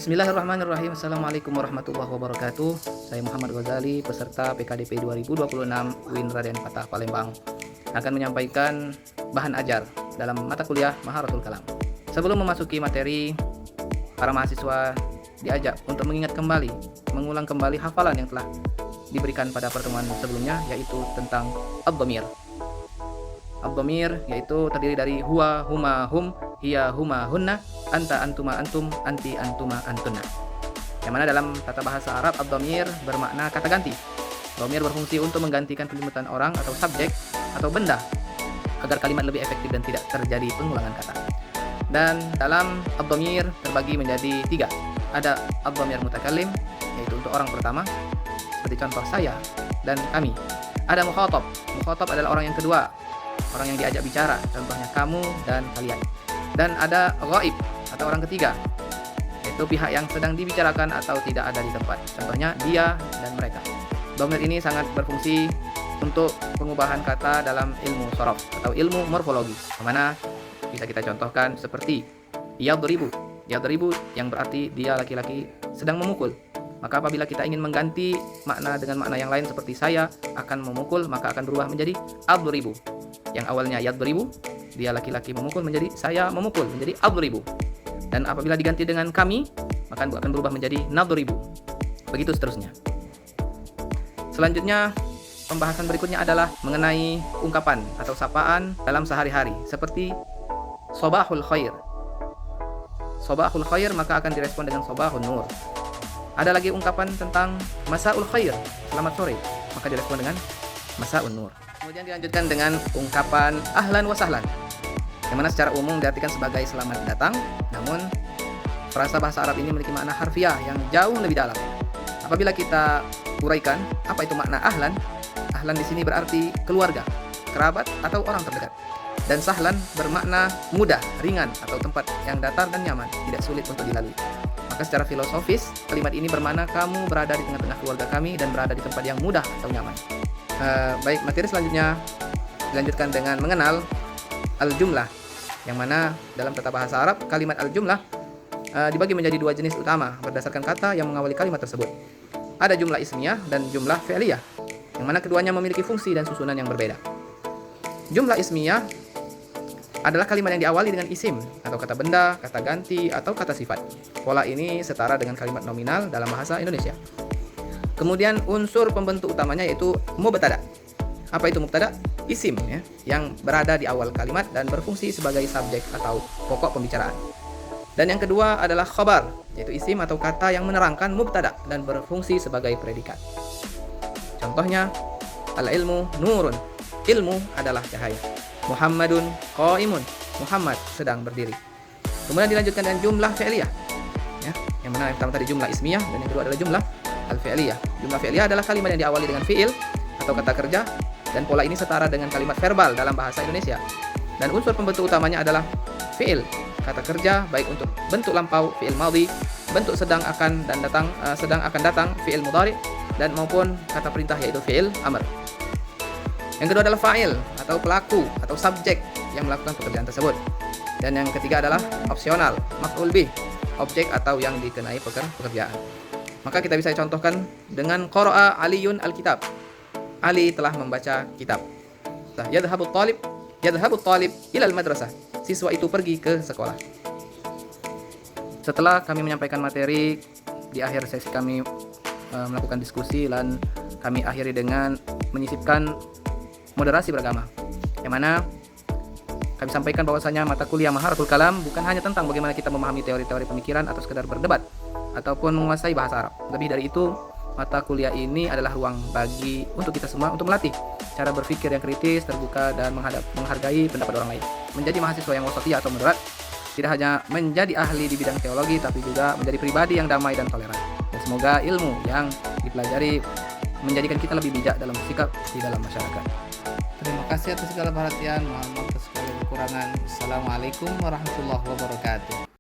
Bismillahirrahmanirrahim. Assalamualaikum warahmatullahi wabarakatuh. Saya Muhammad Ghazali, peserta PKDP 2026 UIN Raden Fatah Palembang, akan menyampaikan bahan ajar dalam mata kuliah Maharatul Kalam. Sebelum memasuki materi, para mahasiswa diajak untuk mengingat kembali, mengulang kembali hafalan yang telah diberikan pada pertemuan sebelumnya, yaitu tentang ad-dhamir. Ad-dhamir yaitu terdiri dari huwa, huma, hum, hiya, huma, hunna, anta, antuma, antum, anti, antuma, antunna. Yang mana dalam tata bahasa Arab, ad-dhamir bermakna kata ganti. Dhamir berfungsi untuk menggantikan penyebutan orang atau subjek atau benda agar kalimat lebih efektif dan tidak terjadi pengulangan kata. Dan dalam ad-dhamir terbagi menjadi 3. Ada ad-dhamir mutakallim, yaitu untuk orang pertama, seperti contoh saya dan kami. Ada mukhatab. Mukhatab adalah orang yang kedua, orang yang diajak bicara, contohnya kamu dan kalian. Dan ada ghaib atau orang ketiga, yaitu pihak yang sedang dibicarakan atau tidak ada di tempat, contohnya dia dan mereka. Dhamir ini sangat berfungsi untuk pengubahan kata dalam ilmu shorof atau ilmu morfologi, mana bisa kita contohkan seperti yadribu. Yadribu yang berarti dia laki-laki sedang memukul. Maka apabila kita ingin mengganti makna dengan makna yang lain seperti saya akan memukul, maka akan berubah menjadi adribu. Yang awalnya yadribu, dia laki-laki memukul, menjadi saya memukul, menjadi adribu. Dan apabila diganti dengan kami, maka akan berubah menjadi nadribu. Begitu seterusnya. Selanjutnya, pembahasan berikutnya adalah mengenai ungkapan atau sapaan dalam sehari-hari, seperti sobahul khair. Sobahul khair maka akan direspon dengan sobahul nur. Ada lagi ungkapan tentang masaul khair, selamat sore, maka direspon dengan masaul nur. Kemudian dilanjutkan dengan ungkapan ahlan wa sahlan, yang mana secara umum diartikan sebagai selamat datang, namun frasa bahasa Arab ini memiliki makna harfiah yang jauh lebih dalam. Apabila kita uraikan apa itu makna ahlan, ahlan di sini berarti keluarga, kerabat atau orang terdekat. Dan sahlan bermakna mudah, ringan atau tempat yang datar dan nyaman, tidak sulit untuk dilalui. Maka secara filosofis, kalimat ini bermakna kamu berada di tengah-tengah keluarga kami dan berada di tempat yang mudah atau nyaman. Baik, materi selanjutnya dilanjutkan dengan mengenal al-jumlah, yang mana dalam tata bahasa Arab kalimat al-jumlah dibagi menjadi 2 jenis utama berdasarkan kata yang mengawali kalimat tersebut. Ada jumlah ismiyah dan jumlah fi'liyah, yang mana keduanya memiliki fungsi dan susunan yang berbeda. Jumlah ismiyah adalah kalimat yang diawali dengan isim atau kata benda, kata ganti, atau kata sifat. Pola ini setara dengan kalimat nominal dalam bahasa Indonesia. Kemudian unsur pembentuk utamanya yaitu mubtada. Apa itu mubtada? Isim ya, yang berada di awal kalimat dan berfungsi sebagai subjek atau pokok pembicaraan. Dan yang kedua adalah khabar, yaitu isim atau kata yang menerangkan mubtada dan berfungsi sebagai predikat. Contohnya, al-ilmu nurun. Ilmu adalah cahaya. Muhammadun qaimun. Muhammad sedang berdiri. Kemudian dilanjutkan dengan jumlah fi'liyah. Ya, yang mana yang pertama tadi jumlah ismiyah dan yang kedua adalah jumlah al-fi'liyah. Jumlah fi'liyah adalah kalimat yang diawali dengan fi'il atau kata kerja, dan pola ini setara dengan kalimat verbal dalam bahasa Indonesia. Dan unsur pembentuk utamanya adalah fi'il, kata kerja baik untuk bentuk lampau fi'il madhi, bentuk sedang akan datang fi'il mudhari, dan maupun kata perintah yaitu fi'il amr. Yang kedua adalah fa'il atau pelaku atau subjek yang melakukan pekerjaan tersebut. Dan yang ketiga adalah opsional, maf'ul bih, objek atau yang dikenai pekerjaan. Maka kita bisa contohkan dengan qara'a Aliyun al-kitab. Ali telah membaca kitab. Yadhhabut talib ilal madrasah. Siswa itu pergi ke sekolah. Setelah kami menyampaikan materi, di akhir sesi kami melakukan diskusi dan kami akhiri dengan menyisipkan moderasi beragama, yang mana kami sampaikan bahwasanya mata kuliah Maharatul Kalam bukan hanya tentang bagaimana kita memahami teori-teori pemikiran atau sekedar berdebat ataupun menguasai bahasa Arab. Lebih dari itu, mata kuliah ini adalah ruang bagi untuk kita semua untuk melatih cara berpikir yang kritis, terbuka, dan menghargai pendapat orang lain. Menjadi mahasiswa yang wasatiyah atau moderat tidak hanya menjadi ahli di bidang teologi, tapi juga menjadi pribadi yang damai dan toleran. Dan semoga ilmu yang dipelajari menjadikan kita lebih bijak dalam sikap di dalam masyarakat. Terima kasih atas segala perhatian, mohon maaf atas segala kekurangan. Assalamualaikum warahmatullahi wabarakatuh.